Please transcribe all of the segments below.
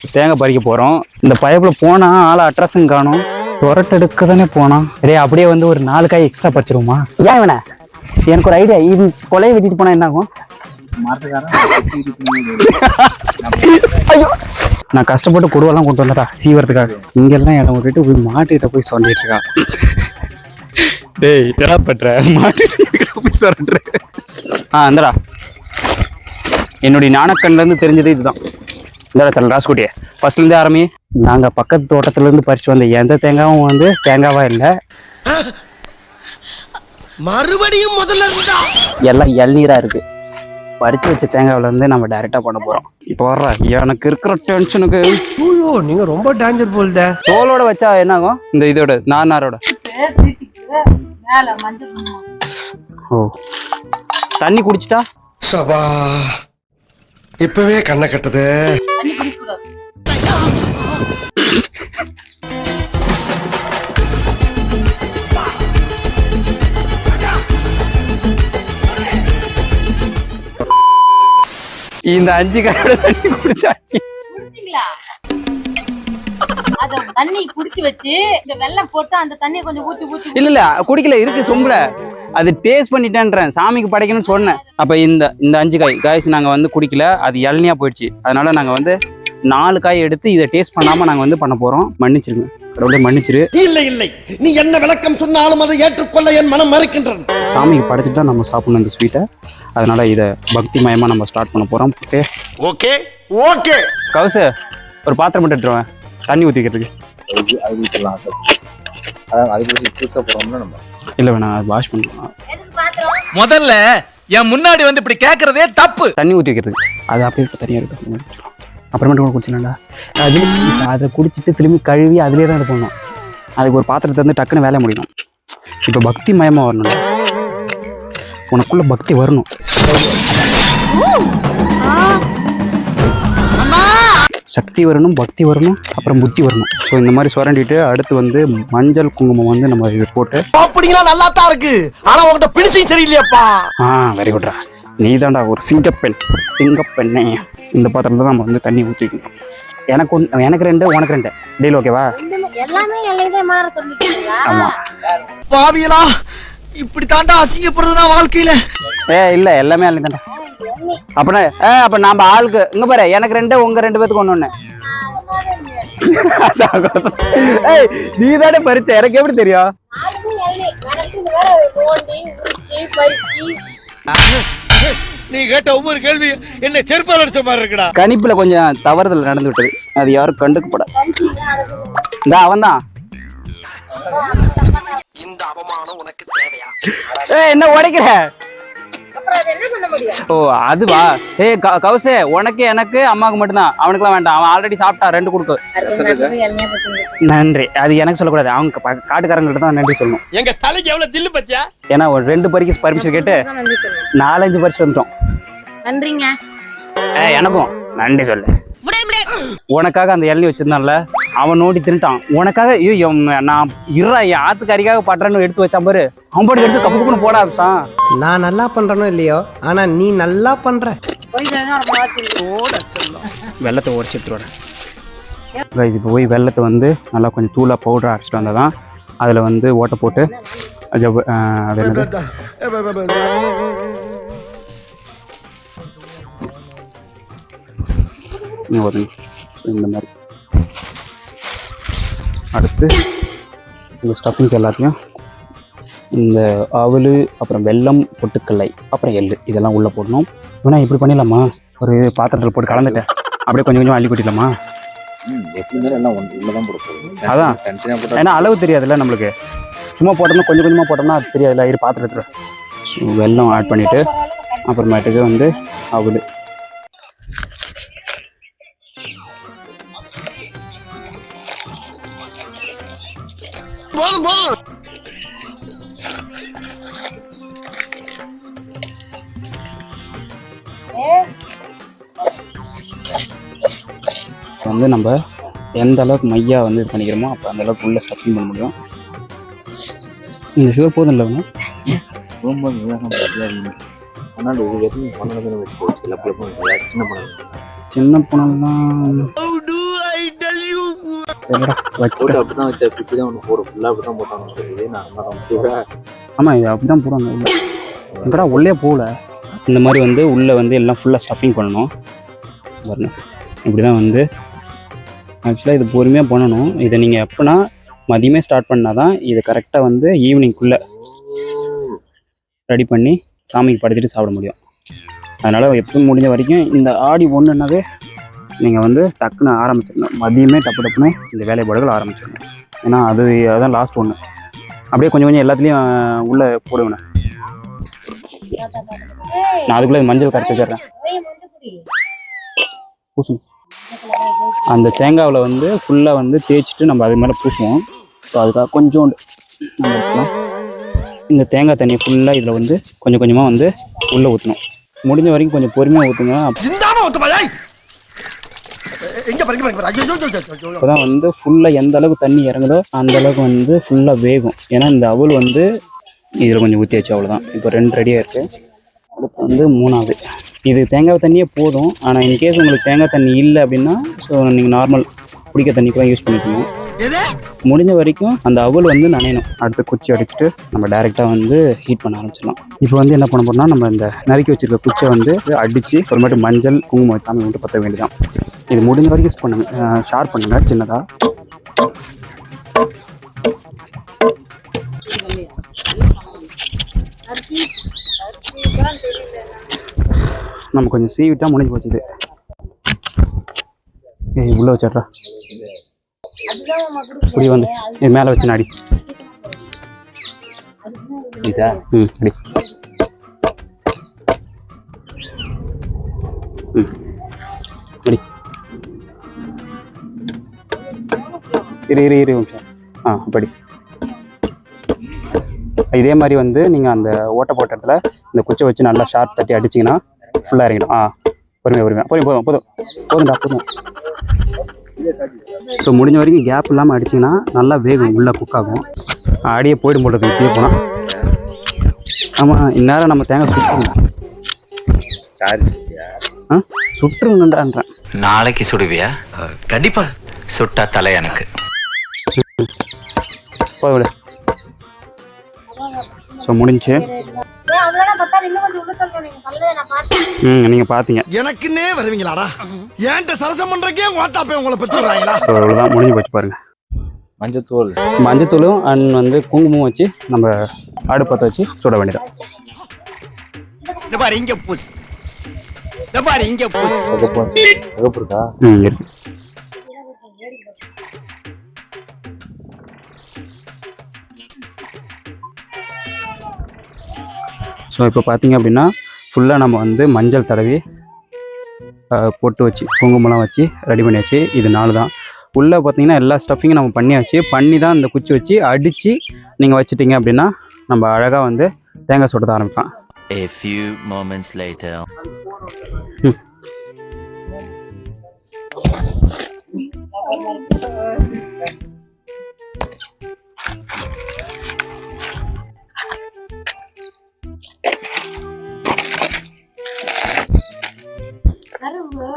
தேங்காய் பறிக்க போகிறோம். இந்த பைப்பில் போனால் ஆளை அட்ரஸும் காணும். துரட்டெடுக்க தானே போனோம். அப்படியே வந்து ஒரு 4 காய் எக்ஸ்ட்ரா பறிச்சிருவோமா? ஏன் வேணா எனக்கு ஒரு ஐடியா. இது கொலையை வெட்டிட்டு போனால் என்ன ஆகும்? நான் கஷ்டப்பட்டு கொடுவெல்லாம் கொண்டு வந்தடா சீவரத்துக்காக. இங்கெல்லாம் இடம் விட்டுட்டு போய் மாட்டுக்கிட்ட போய் சொல்லிட்டு இருக்கா. டேய் என்ன பண்ற? மாட்டுக்கிட்ட போய் சொல்ற. இந்தடா என்னுடைய ஞானக்கண்லேருந்து தெரிஞ்சது இதுதான். இந்தடா சொல்ல ராஸ்குட்டியே, ஃபர்ஸ்ட்லேருந்தே ஆரம்பி. நாங்கள் பக்கத்து தோட்டத்துலேருந்து பறிச்சு வந்த எந்த தேங்காயும் வந்து தேங்காவா இல்லை, மறுபடியும் முதல்ல எல்லாம் இளநீராக இருக்கு. பறிச்சு வச்ச தேங்காவில இருந்து நம்ம டைரக்டா பண்ண போறோம். இப்போ வர்ற எனக்கு இருக்கிற டென்ஷனுக்கு நீங்க ரொம்ப டேஞ்சர் போல்த. தோலோட வச்சா என்ன ஆகும்? இந்த இதோட நாரோட. ஓ தண்ணி குடிச்சிட்டா சபா இப்பவே கண்ணை கட்டுது. இந்த 5 காயோட தண்ணி குடிச்சாச்சு. அத தண்ணி குடிச்சு வச்சு இந்த வெல்லம் போட்டு அந்த தண்ணியை கொஞ்சம் ஊத்தி இல்ல குடிக்கல இருக்கு சொம்புல. அது டேஸ்ட் பண்ணிட்டேன்றேன், சாமிக்கு படைக்கணும்னு சொன்னேன். அப்ப இந்த 5 காய்ஸ் நாங்க வந்து குடிக்கல, அது இளநியா போயிடுச்சு. அதனால நாங்க வந்து 4 காய் எடுத்து இதை டேஸ்ட் பண்ணாம நாங்க வந்து பண்ண போறோம். மன்னிச்சிருங்க கடவுளே, மன்னிச்சிரு. இல்லை இல்லை, நீ என்ன விளக்கம் சொன்னாலும் அதை ஏற்றுக்கொள்ள என் மனம் மறுக்கின்றது. சாமிக்கு படைச்சிட்டு தான் நம்ம சாப்பிடணும் இந்த ஸ்வீட்டை. அதனால இதை பக்தி மயமா நம்ம ஸ்டார்ட் பண்ண போறோம். Okay okay okay. கவுசு ஒரு பாத்திரம் மட்டும் எடுத்துருவேன் தண்ணி ஊற்றிக்கிறதுக்கு. இல்லை வேணாம், அது வாஷ் பண்ணுவோம். முதல்ல என் முன்னாடி வந்து இப்படி கேட்கறதே தப்பு. தண்ணி ஊற்றி வைக்கிறதுக்கு அது அப்படியே தனியாக இருக்கு. அப்புறமேட்டு கூட குடிச்சிடலாம்டா. அதை குடிச்சிட்டு திரும்பி கழுவி அதுலேயே தான் இது பண்ணணும். அதுக்கு ஒரு பாத்திரத்தை வந்து டக்குன்னு வேலையை முடியணும். இப்போ பக்தி மயமாக வரணும், உனக்குள்ள பக்தி வரணும். சக்தி வரணும், பக்தி வரணும், அப்புறம் புத்தி வரணும். ஸோ இந்த மாதிரி சுரண்டிட்டு அடுத்து வந்து மஞ்சள் குங்குமம் வந்து நம்ம இது போட்டு. அப்படிங்களா? நல்லா தான் இருக்கு, ஆனா உங்ககிட்ட பிடிச்சும் சரியில்லையாப்பா. வெரி குட்ரா, நீ தான்டா ஒரு சிங்கப்பெண்ணே. இந்த பாத்திரத்துல தான் நம்ம வந்து தண்ணி ஊற்றிக்கணும். எனக்கு 2 உனக்கு 2 டீல் ஓகேவா? ஆமா பாவியலா, இப்படி தாண்டா அசிங்கப்படுறதுனா வாழ்க்கையில. இல்ல எல்லாமே அல்ல தாண்டா. அப்ப நாம ஆளுக்கு இங்க பாரு, எனக்கு 2 உங்க 2 பேத்துக்கு ஒண்ணு. நீ தானே பறிச்ச, எனக்கு எப்படி தெரியும்? நீ கேட்ட ஒவ்வொரு கேள்வி என்ன செருப்பால் அடிச்ச மாதிரி இருக்குடா. கணிப்புல கொஞ்சம் தவறுதல் நடந்து விட்டது, அது யாரும் கண்டுக்கப்பட. இந்த அவன் தான். இந்த அவமானம் உனக்கு தேவையா? என்ன உடைக்கிற? ஓ அதுவா? கவுசே, உனக்கு எனக்கு அம்மாவுக்கு மட்டும்தான், அவனுக்குலாம் வேண்டாம். அவன் ஆல்ரெடி சாப்பிட்டா 2 கொடுக்கு. நன்றி. அது எனக்கு சொல்லக்கூடாது, அவங்க காட்டுக்காரங்கிட்ட தான் நன்றி சொல்லணும். எங்க தலைக்கு எவ்வளவு தில்லு பத்தியா? ஏன்னா ஒரு 2 பறிக்க பர்மிஷன் கேட்டு 4-5 பறிச்சு வந்துட்டோம். நன்றிங்க. எனக்கும் நன்றி சொல்லு. உனக்காக அந்த இளநீ வச்சிருந்தான்ல, அவன் நோண்டி தின்ட்டான். உனக்காக நான் என் ஆத்துக்காரிக்காக பண்றேன்னு எடுத்து வச்சான் பாரு, அவன் பாட்டு எடுத்து கப்பு கப்புன்னு போட ஆரம்பிச்சான். நான் நல்லா பண்றனோ இல்லையோ, ஆனா நீ நல்லா பண்ற. வெள்ளத்தை உடச்சி எடுத்துருவேன். இப்போ போய் வெள்ளத்தை வந்து நல்லா கொஞ்சம் தூளா பவுடர் அரைச்சிட்டு வந்தால் தான் அதில் வந்து ஓட்டை போட்டு இந்த மாதிரி அடுத்து இந்த ஸ்டஃபிங்ஸ் எல்லாத்தையும் இந்த அவல், அப்புறம் வெல்லம், பொட்டுக்கல்லை, அப்புறம் எள்ளு இதெல்லாம் உள்ளே போடணும். வேணா இப்படி பண்ணிடலாமா? ஒரு பாத்திரத்தில் போட்டு கலந்துட்டேன், அப்படியே கொஞ்சம் கொஞ்சம் அள்ளி கொட்டிடலாமா? அதான், ஏன்னா அளவு தெரியாதுல்ல நம்மளுக்கு. சும்மா போட்டோம்னா கொஞ்சம் கொஞ்சமாக போட்டோம்னா அது தெரியாதுல்ல. இரு பாத்திரத்தில் வெல்லம் ஆட் பண்ணிவிட்டு அப்புறமேட்டுக்கு வந்து அவல். வந்து நம்ம எந்த அளவுக்கு மையா வந்து இது பண்ணிக்கிறோமோ அப்போ அந்த அளவுக்கு உள்ள ஸ்டஃபிங் பண்ண முடியும். இந்த சுகர் போதும் இல்லை ஒன்று சின்ன பணம்லாம் என்னடா வச்சுட்டேன். அப்படிதான் வச்சா பிச்சு தான் ஒன்று போடும் ஃபுல்லாக அப்படி தான் போட்டாங்க. நான் ஆமாம் இது அப்படி தான் போடுவாங்க உள்ள. இப்படா உள்ளே போகல. இந்த மாதிரி வந்து உள்ளே வந்து எல்லாம் ஃபுல்லாக ஸ்டஃபிங் பண்ணணும் வரணும். இப்படி தான் வந்து ஆக்சுவலாக இது பொறுமையாக பண்ணணும். இதை நீங்கள் எப்போனா மதியமே ஸ்டார்ட் பண்ணால் தான் இது கரெக்டாக வந்து ஈவினிங்குள்ளே ரெடி பண்ணி சாமிக்கு படைச்சிட்டு சாப்பிட முடியும். அதனால் எப்போ முடிஞ்ச வரைக்கும் இந்த ஆடி ஒன்றுனாவே நீங்கள் வந்து டக்குன்னு ஆரம்பிச்சிடணும். மதியமே டப்புன்னு இந்த வேலைப்பாடுகள் ஆரம்பிச்சிடணும். ஏன்னா அதுதான் லாஸ்ட் ஒன்று. அப்படியே கொஞ்சம் கொஞ்சம் எல்லாத்துலேயும் உள்ளே போடுவேண்ணே. நான் அதுக்குள்ளே மஞ்சள் கரைச்சி வச்சிடுறேன். பூசணும். அந்த தேங்காவில் வந்து ஃபுல்லாக வந்து தேய்ச்சிட்டு நம்ம அது மேலே பூசுவோம். ஸோ அதுக்காக கொஞ்சோண்டு இந்த தேங்காய் தண்ணியை ஃபுல்லாக இதில் வந்து கொஞ்சம் கொஞ்சமாக வந்து உள்ளே ஊற்றணும். முடிஞ்ச வரைக்கும் கொஞ்சம் பொறுமையாக ஊற்றுங்க. அப்போ தான் வந்து ஃபுல்லாக எந்த அளவுக்கு தண்ணி இறங்குதோ அந்த அளவுக்கு வந்து ஃபுல்லாக வேகும். ஏன்னா இந்த அவல் வந்து இதில் கொஞ்சம் ஊற்றி வச்சு அவ்வளோதான். இப்போ 2 ரெடியாக இருக்குது. அடுத்து வந்து 3வது இது தேங்காய் தண்ணியே போதும். ஆனால் இன்கேஸ் உங்களுக்கு தேங்காய் தண்ணி இல்லை அப்படின்னா ஸோ நீங்கள் நார்மல் குடிக்க தண்ணி கூட யூஸ் பண்ணிக்கணும். முடிஞ்ச வரைக்கும் அந்த அவல் வந்து நனையணும். அடுத்து குச்சி அடிச்சுட்டு நம்ம டைரெக்டாக வந்து ஹீட் பண்ண ஆரம்பிச்சிடலாம். இப்போ வந்து என்ன பண்ண போறோம்னா நம்ம இந்த நறுக்கி வச்சிருக்க குச்சை வந்து அடித்து ஒரு மாதிரி மஞ்சள் குங்குமம் வைக்காமல் வந்து பற்ற வேண்டியதான். இது முடிஞ்ச வரைக்கும் யூஸ் பண்ணுங்க, ஷார்ப் பண்ணுங்க சின்னதாக. நம்ம கொஞ்சம் சீவிட்டா முடிஞ்சு போச்சு. இது உள்ளே வச்சிட்றா. இப்படி வந்து இது மேலே வச்சு நாடி இதா அடி அடி இரு நிமிஷம். அப்படி இதே மாதிரி வந்து நீங்கள் அந்த ஓட்டை போட்ட இடத்துல இந்த குச்சை வச்சு நல்லா ஷார்ப் தட்டி அடிச்சிங்கன்னா ஃபுல்லாக இறங்கிடும். பொறுமையாக போதும்டா. ஸோ முடிஞ்ச வரைக்கும் கேப் இல்லாமல் அடிச்சிங்கன்னா நல்லா வேகும், உள்ளே குக் ஆகும். அடியே போய்டும் போடுறது இப்படியே போனால். ஆமாம் இந்நேரம் நம்ம தேங்காய் சுட்டுருங்கன்றான்றேன். நாளைக்கு சுடுவியா? கண்டிப்பா. சுட்டா தலை எனக்கு. போய் ஸோ முடிஞ்சு. நீங்கள் பார்த்தீங்க எனக்குன்னே வருவீங்களாடா? ஏன்ட்ட சரசம் பண்றக்கே வாட்டாப்பே உங்களை பெற்றுறாங்களா? இவ்வளோதான் முடிஞ்சு போச்சு பாருங்க. மஞ்சத்தூளும் அண்ட் வந்து குங்குமம் வச்சு நம்ம அடுப்பத்தை வச்சு சுட வேண்டியதான். இருக்கு. ஸோ இப்போ பார்த்தீங்க அப்படின்னா ஃபுல்லாக நம்ம வந்து மஞ்சள் தடவி பொட்டு வச்சு குங்குமம்லாம் வச்சு ரெடி பண்ணியாச்சு. இது 4 தான். உள்ளே பார்த்தீங்கன்னா எல்லா ஸ்டஃபிங்கும் நம்ம பண்ணியாச்சு. பண்ணி தான் இந்த குச்சி வச்சு அடித்து நீங்கள் வச்சுட்டிங்க அப்படின்னா நம்ம அழகாக வந்து தேங்காய் சுட ஆரம்பிக்கலாம். A few moments later.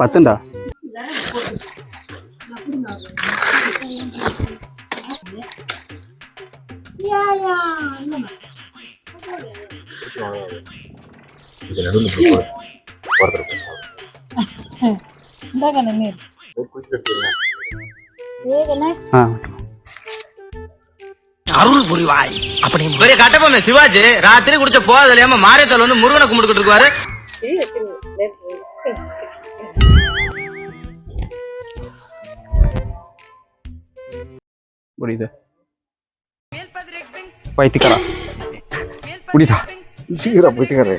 பத்துண்டா. அருள் புரிவாய். அப்படி பெரிய கட்டபொம்மை சிவாஜி ராத்திரி குடிச்ச போதல் இல்லாம மாரியத்தால் வந்து முருகனை கும்பிட்டு இருக்காரு. புரியுது. பைத்தியக்காரா புரியுதா? சீக்கிரம் போய்த்துக்காரு.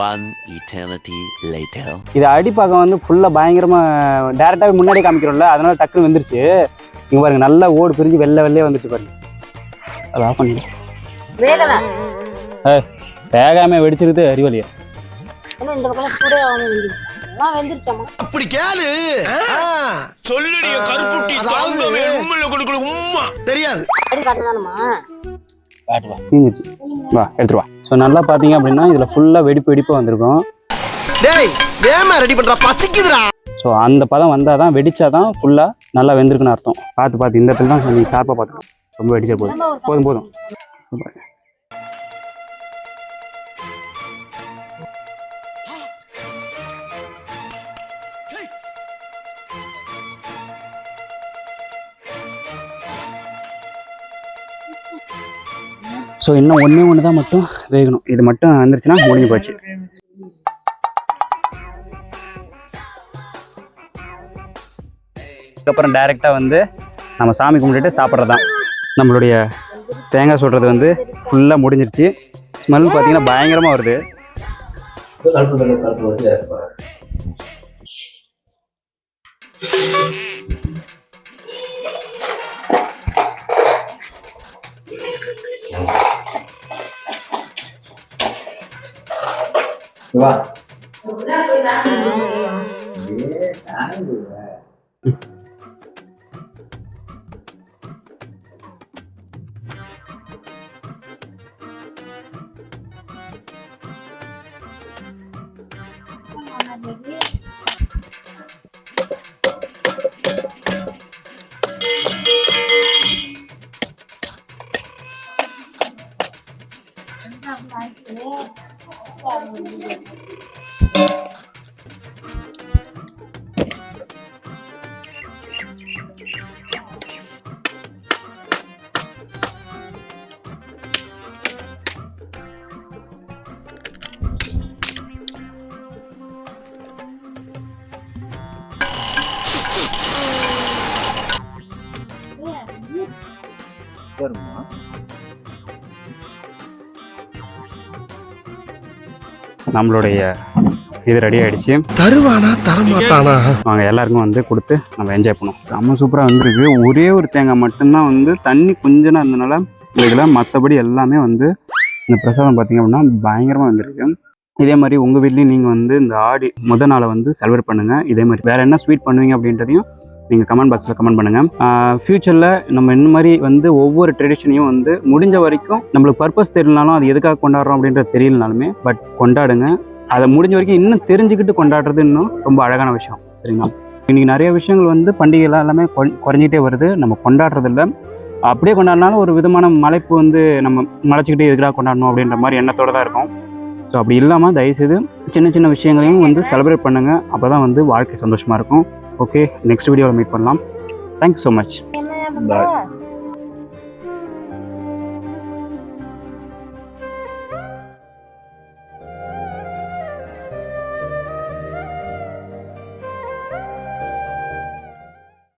One eternity later. இது அடிப்பாக்கம் வந்து ஃபுல்லாக பயங்கரமாக டேரெக்டாகவே முன்னாடியே காமிக்கிறோம்ல, அதனால டக்குன்னு வந்துருச்சு. இங்கே பாருங்க நல்லா ஓடு பிரிஞ்சு வெள்ளையே வந்துருச்சு பாருங்க. அதை ஆஃப் பண்ணி வேகாமல் வெடிச்சிருக்குது அறிவலியா. இந்த பக்கம் எல்லாம் வெந்துருச்சம்மா. அப்படி கேளு சொல்லுடைய கருப்புட்டி தாங்கவே உண்மையில கொடுக்கல உம்மா தெரியாது அடி காட்டுதானம்மா. தீஞ்சிச்சு. வா எடுத்துட்டு வா. ஸோ நல்லா பார்த்தீங்க அப்படின்னா இதில் ஃபுல்லாக வெடிப்பாக வந்திருக்கும். டேய் வேமா ரெடி பண்றா பசிக்குதுடா. ஸோ அந்த பதம் வந்தால் தான் வெடிச்சா தான் ஃபுல்லாக நல்லா வெந்திருக்குன்னு அர்த்தம். பார்த்து இந்த இடத்துல தான் நீங்கள் ஷார்ப்பாக பார்த்துக்கணும். ரொம்ப வெடிச்சா போதும். ஸோ இன்னும் ஒன்று தான் மட்டும் வேகணும். இது மட்டும் வந்துருச்சுன்னா முடிஞ்சு போச்சு. அதுக்கப்புறம் டைரெக்டாக வந்து நம்ம சாமி கும்பிட்டுட்டு சாப்பிட்றது தான். நம்மளுடைய தேங்காய் சுடுறது வந்து ஃபுல்லாக முடிஞ்சிருச்சு. ஸ்மெல் பார்த்தீங்கன்னா பயங்கரமாக வருது. வா நம்மளுடைய இது ரெடி ஆகிடுச்சு. தருவானா தரமாட்டானா வாங்க எல்லாருக்கும் வந்து கொடுத்து நம்ம என்ஜாய் பண்ணுவோம். செம்ம சூப்பராக வந்துருக்கு. ஒரே ஒரு தேங்காய் மட்டும்தான் வந்து தண்ணி கொஞ்சம் இருந்தனால இதில் மற்றபடி எல்லாமே வந்து இந்த பிரசாதம் பார்த்திங்க அப்படின்னா பயங்கரமாக வந்துருக்கு. இதே மாதிரி உங்கள் வீட்லேயும் நீங்கள் வந்து இந்த ஆடி முதல் நாளை வந்து செலிப்ரேட் பண்ணுங்கள். இதே மாதிரி வேறு என்ன ஸ்வீட் பண்ணுவீங்க அப்படின்றதையும் நீங்கள் கமெண்ட் பாக்ஸில் கமெண்ட் பண்ணுங்கள். ஃப்யூச்சரில் நம்ம இந்த மாதிரி வந்து ஒவ்வொரு ட்ரெடிஷனையும் வந்து முடிஞ்ச வரைக்கும் நம்மளுக்கு பர்பஸ் தெரியலனாலும் அது எதுக்காக கொண்டாடுறோம் அப்படின்றது தெரியலனாலுமே பட் கொண்டாடுங்க. அதை முடிஞ்ச வரைக்கும் இன்னும் தெரிஞ்சுக்கிட்டு கொண்டாடுறது இன்னும் ரொம்ப அழகான விஷயம். சரிங்களா? இன்றைக்கி நிறைய விஷயங்கள் வந்து பண்டிகைலாம் எல்லாமே குறைஞ்சிட்டே வருது. நம்ம கொண்டாடுறதில்ல. அப்படியே கொண்டாடினாலும் ஒரு விதமான மலைப்பு வந்து நம்ம மலைச்சிக்கிட்டே எதுக்காக கொண்டாடணும் அப்படின்ற மாதிரி எண்ணத்தோடு தான் இருக்கும். ஸோ அப்படி இல்லாமல் தயவுசெய்து சின்ன சின்ன விஷயங்களையும் வந்து செலிப்ரேட் பண்ணுங்கள். அப்போ தான் வந்து வாழ்க்கை சந்தோஷமாக இருக்கும். ஓகே, நெக்ஸ்ட் வீடியோவில் மீட் பண்ணலாம். Thank you so much. என்ன